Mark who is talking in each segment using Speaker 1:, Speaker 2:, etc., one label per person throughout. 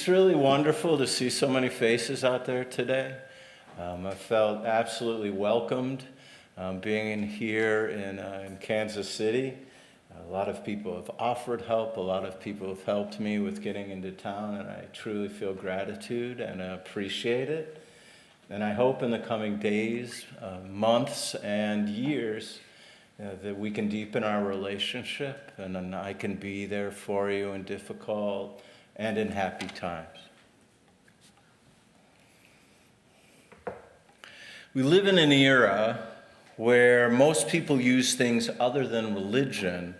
Speaker 1: really wonderful to see so many faces out there today. I felt absolutely welcomed being in here in Kansas City. A lot of people have offered help. A lot of people have helped me with getting into town, and I truly feel gratitude and appreciate it. And I hope in the coming days, months, and years that we can deepen our relationship, and then I can be there for you in difficult and in happy times. We live in an era where most people use things other than religion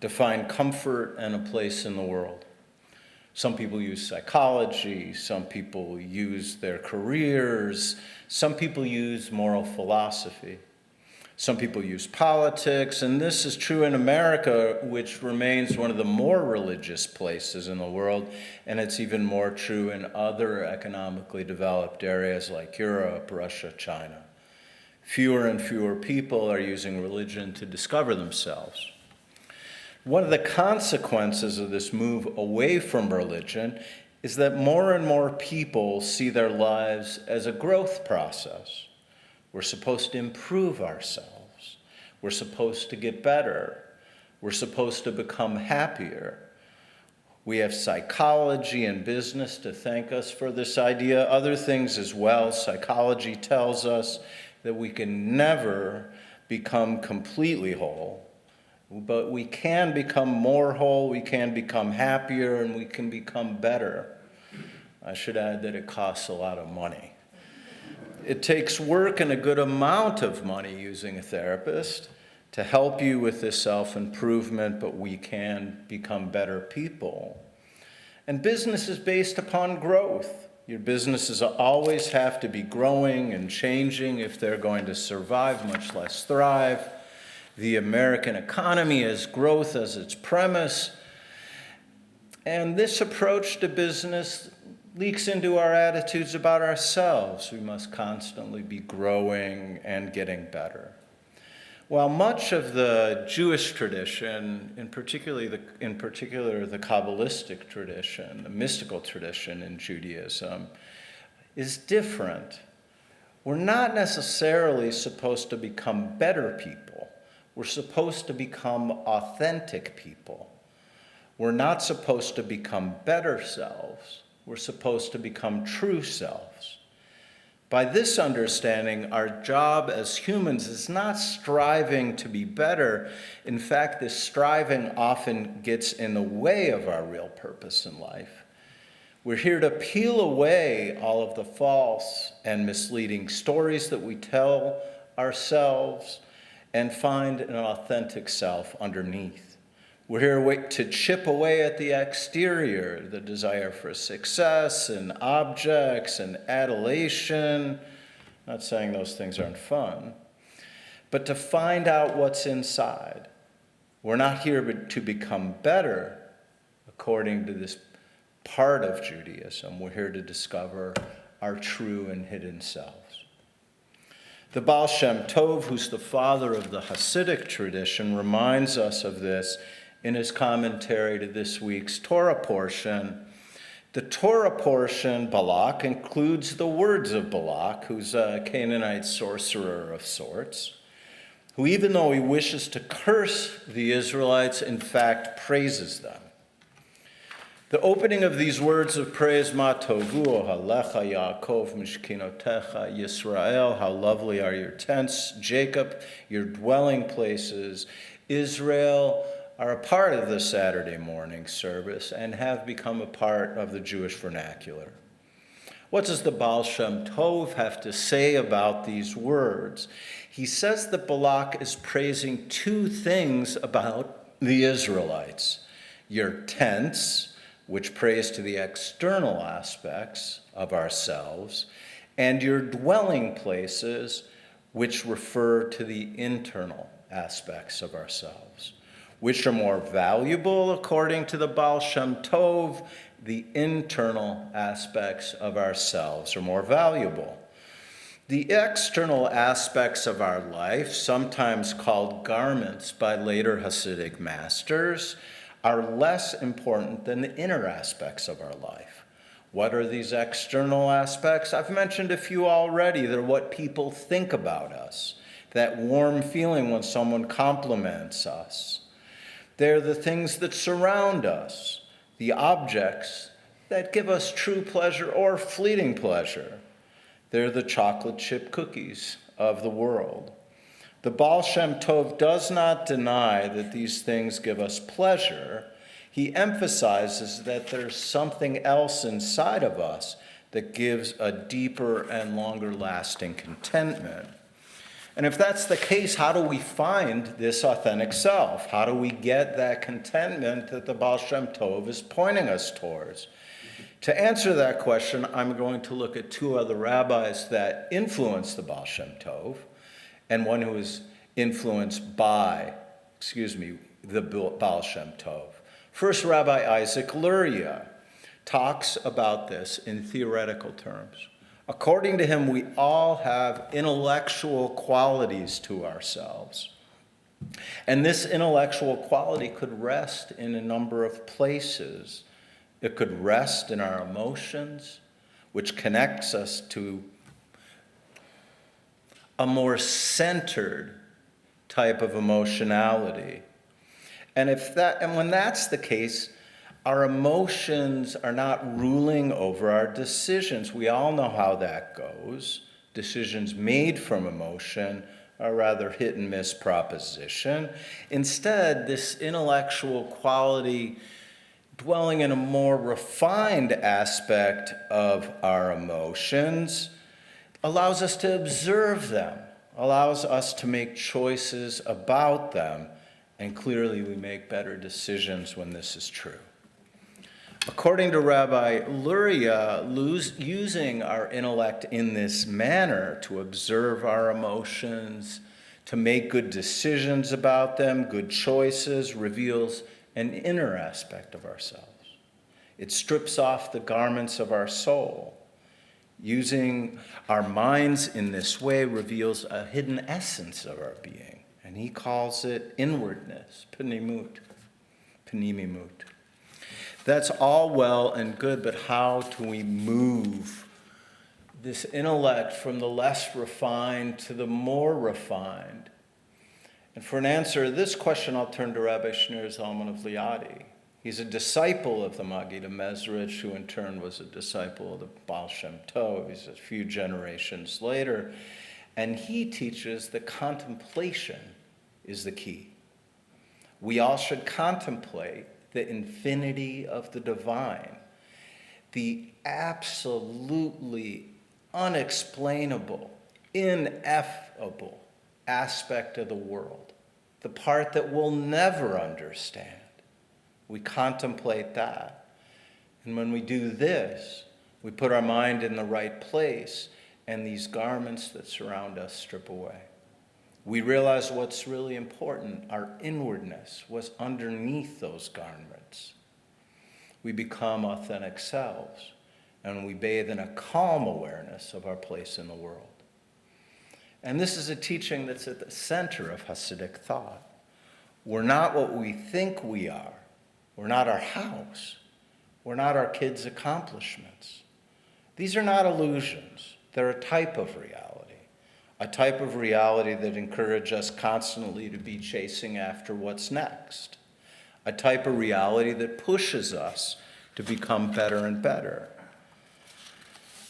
Speaker 1: to find comfort and a place in the world. Some people use psychology, some people use their careers, some people use moral philosophy. Some people use politics, and this is true in America, which remains one of the more religious places in the world, and it's even more true in other economically developed areas like Europe, Russia, China. Fewer and fewer people are using religion to discover themselves. One of the consequences of this move away from religion is that more and more people see their lives as a growth process. We're supposed to improve ourselves. We're supposed to get better. We're supposed to become happier. We have psychology and business to thank us for this idea. Other things as well. Psychology tells us that we can never become completely whole, but we can become more whole, we can become happier, and we can become better. I should add that it costs a lot of money. It takes work and a good amount of money using a therapist to help you with this self-improvement, but we can become better people. And business is based upon growth. Your businesses always have to be growing and changing if they're going to survive, much less thrive. The American economy has growth as its premise. And this approach to business leaks into our attitudes about ourselves. We must constantly be growing and getting better. While much of the Jewish tradition, in particular the Kabbalistic tradition, the mystical tradition in Judaism, is different, we're not necessarily supposed to become better people. We're supposed to become authentic people. We're not supposed to become better selves. We're supposed to become true selves. By this understanding, our job as humans is not striving to be better. In fact, this striving often gets in the way of our real purpose in life. We're here to peel away all of the false and misleading stories that we tell ourselves and find an authentic self underneath. We're here to chip away at the exterior, the desire for success and objects and adulation. Not saying those things aren't fun, but to find out what's inside. We're not here to become better, according to this part of Judaism. We're here to discover our true and hidden selves. The Baal Shem Tov, who's the father of the Hasidic tradition, reminds us of this in his commentary to this week's Torah portion. The Torah portion, Balak, includes the words of Balak, who's a Canaanite sorcerer of sorts, who, even though he wishes to curse the Israelites, in fact praises them. The opening of these words of praise, Ma tovu ohalecha Yaakov mishkinotecha Yisrael, how lovely are your tents, Jacob, your dwelling places, Israel, are a part of the Saturday morning service and have become a part of the Jewish vernacular. What does the Baal Shem Tov have to say about these words? He says that Balak is praising two things about the Israelites. Your tents, which praise to the external aspects of ourselves, and your dwelling places, which refer to the internal aspects of ourselves. Which are more valuable, according to the Baal Shem Tov? The internal aspects of ourselves are more valuable. The external aspects of our life, sometimes called garments by later Hasidic masters, are less important than the inner aspects of our life. What are these external aspects? I've mentioned a few already. They're what people think about us, that warm feeling when someone compliments us. They're the things that surround us, the objects that give us true pleasure or fleeting pleasure. They're the chocolate chip cookies of the world. The Baal Shem Tov does not deny that these things give us pleasure. He emphasizes that there's something else inside of us that gives a deeper and longer lasting contentment. And if that's the case, how do we find this authentic self? How do we get that contentment that the Baal Shem Tov is pointing us towards? To answer that question, I'm going to look at two other rabbis that influenced the Baal Shem Tov, and one who was influenced by, the Baal Shem Tov. First, Rabbi Isaac Luria talks about this in theoretical terms. According to him, we all have intellectual qualities to ourselves. And this intellectual quality could rest in a number of places. It could rest in our emotions, which connects us to a more centered type of emotionality. And when that's the case, our emotions are not ruling over our decisions. We all know how that goes. Decisions made from emotion are rather hit and miss proposition. Instead, this intellectual quality dwelling in a more refined aspect of our emotions allows us to observe them, allows us to make choices about them, and clearly we make better decisions when this is true. According to Rabbi Luria, using our intellect in this manner to observe our emotions, to make good decisions about them, good choices, reveals an inner aspect of ourselves. It strips off the garments of our soul. Using our minds in this way reveals a hidden essence of our being, and he calls it inwardness, pnimut. That's all well and good, but how do we move this intellect from the less refined to the more refined? And for an answer to this question, I'll turn to Rabbi Shneur Zalman of Liadi. He's a disciple of the Maggid HaMezritch, who in turn was a disciple of the Baal Shem Tov. He's a few generations later. And he teaches that contemplation is the key. We all should contemplate the infinity of the divine, the absolutely unexplainable, ineffable aspect of the world, the part that we'll never understand. We contemplate that. And when we do this, we put our mind in the right place, and these garments that surround us strip away. We realize what's really important, our inwardness, what's underneath those garments. We become authentic selves, and we bathe in a calm awareness of our place in the world. And this is a teaching that's at the center of Hasidic thought. We're not what we think we are. We're not our house. We're not our kids' accomplishments. These are not illusions. They're a type of reality that encourages us constantly to be chasing after what's next, a type of reality that pushes us to become better and better.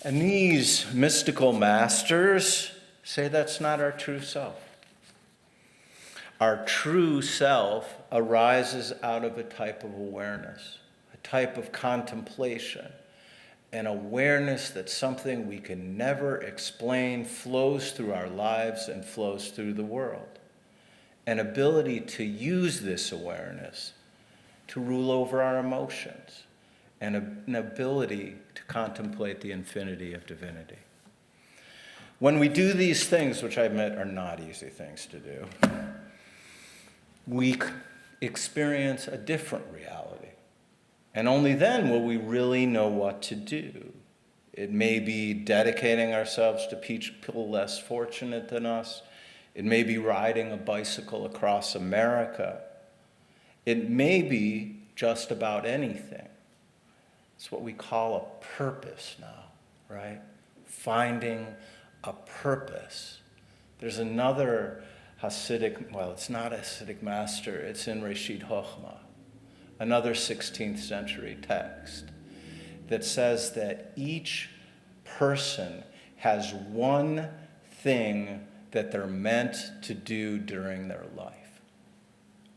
Speaker 1: And these mystical masters say that's not our true self. Our true self arises out of a type of awareness, a type of contemplation, an awareness that something we can never explain flows through our lives and flows through the world. An ability to use this awareness to rule over our emotions, and an ability to contemplate the infinity of divinity. When we do these things, which I admit are not easy things to do, we experience a different reality. And only then will we really know what to do. It may be dedicating ourselves to people less fortunate than us. It may be riding a bicycle across America. It may be just about anything. It's what we call a purpose now, right? Finding a purpose. There's another Hasidic, well, it's not a Hasidic master, it's in Reshit Chochmah, another 16th century text that says that each person has one thing that they're meant to do during their life.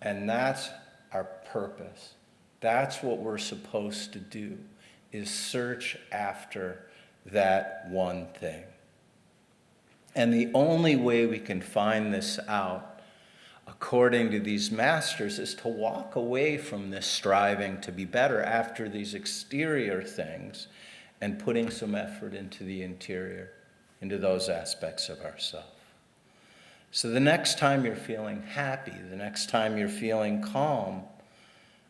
Speaker 1: And that's our purpose. That's what we're supposed to do, is search after that one thing. And the only way we can find this out, according to these masters, is to walk away from this striving to be better after these exterior things and putting some effort into the interior, into those aspects of ourselves. So the next time you're feeling happy, the next time you're feeling calm,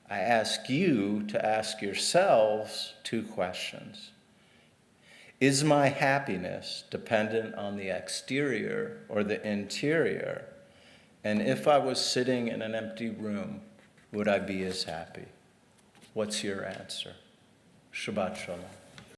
Speaker 1: I ask you to ask yourselves 2 questions. Is my happiness dependent on the exterior or the interior? And if I was sitting in an empty room, would I be as happy? What's your answer? Shabbat Shalom.